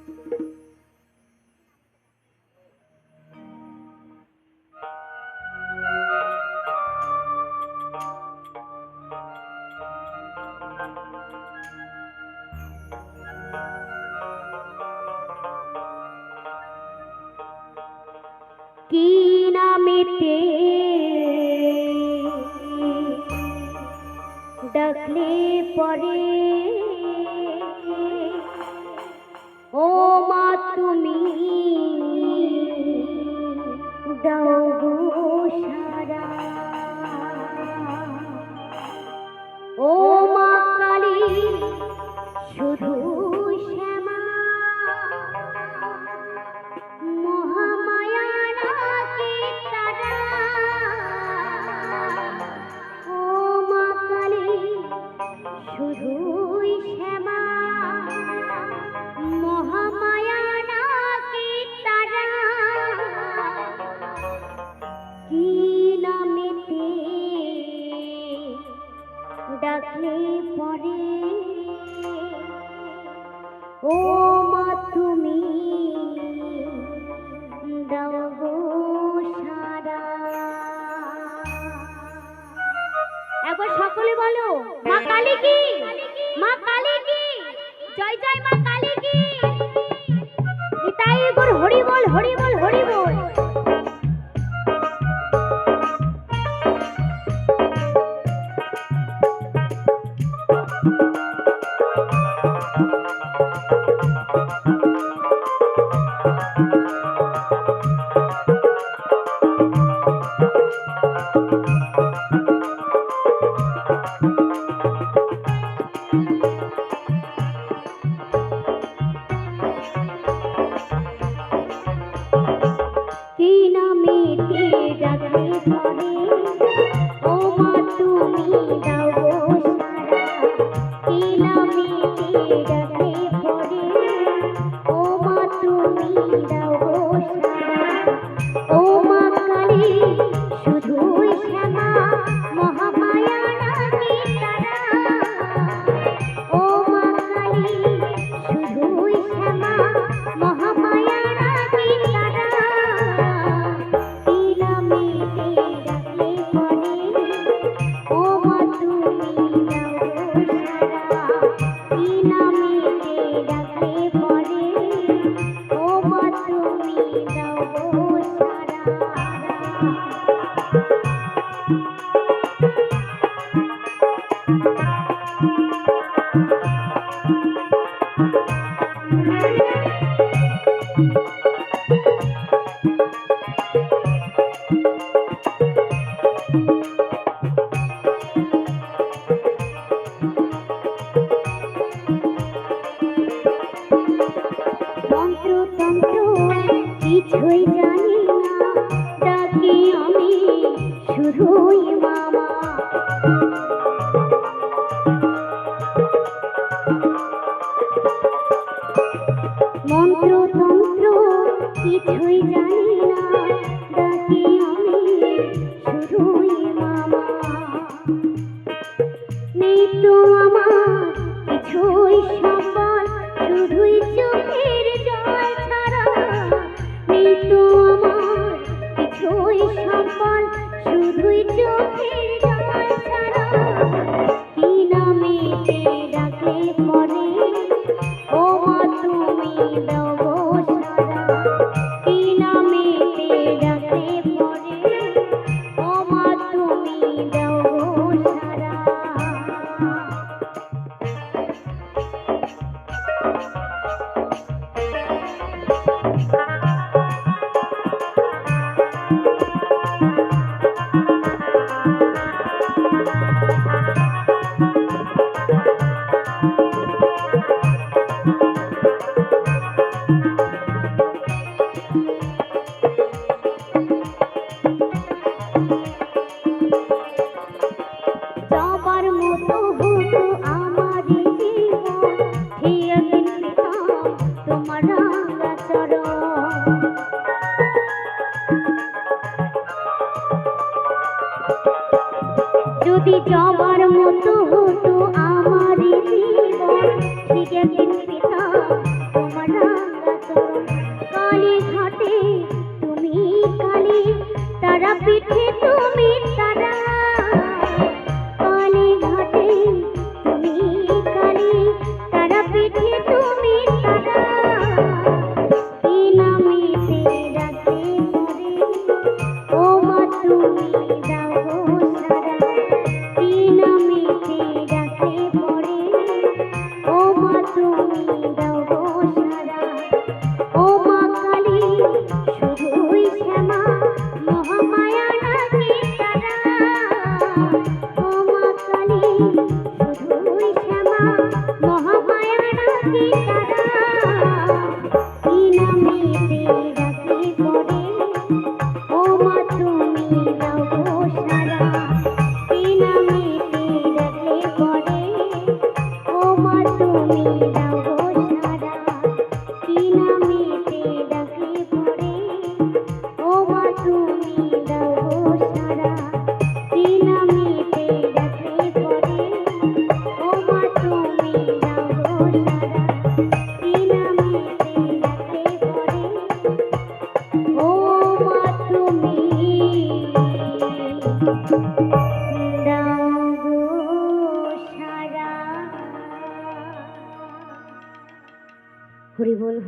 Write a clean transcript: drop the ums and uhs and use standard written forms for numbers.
কি নামেতে ডাকলে পরে ও মা তুমি দাও গো সারা। ও মা কালী শুধু শ্যামা মহামায়া নাকি তারা। ও মা কালী শুধুই শ্যামা মহামায়া নাকি তারা। কি নামেতে ডাকলে পরে ও মা তুমি দাও গো সারা। একবার সকলে বলো মা কালী কি, মা কালী কি, জয় জয় মা কালী কি। নিতাই গৌর হরি বল হরি বল হরি বল। কি নামেতে ডাকলে পরে ও মা তুমি দাও গো সারা। কি নামেতে ডাকলে পরে ও মা তুমি দাও গো সারা। ও মা কালী শুধুই শ্যামা মহামায়া নাকি তারা। ও মা কালী শুধুই শ্যামা মহামায়া নাকি তারা। কি নামেতে ডাকলে পরে ও মা তুমি দাও গো সারা। কি নামেতে ডাকলে পরে ও মা তুমি দাও গো সারা। মন্ত্রতন্ত্র কিছুই জানি না, ডাকি আমি শুধুই মামা। মন্ত্রতন্ত্র কিছুই জানি না, ডাকি আমি শুধুই মামা। নেই তো আমার কিছুই সম্বল, শুধুই চোখের জল ছাড়া। নেই তো আমার কিছুই সম্বল, শুধুই চোখের জল ছাড়া। কি নামেতে ডাকলে পরে ও মা তুমি দাও গো সারা। কি নামেতে ডাকলে পরে ও মা তুমি দাও গো সারা। সবার মতো হতো আমার জীবন, ঠিক একদিন পেতাম তোমার রাঙা চরণ। যদি সবার মতো হতো আমার জীবন, ঠিক একদিন পেতাম তোমার রাঙা শ্যামা মহামায়া ডাকে তারা কি নামেতে ডাকে পড়ে ও মা তুমি দাও গো সারা কি নামেতে ডাকে পড়ে ও মা তুমি দাও গো সারা কি নামেতে ডাকে পড়ে ও মা তুমি দাও গো সারা কি নামেতে ডাকে পড়ে ও মা তুমি দাও গো সারা কি নামেতে ডাকে পড়ে ও মা তুমি দাও গো সারা। হরি বল।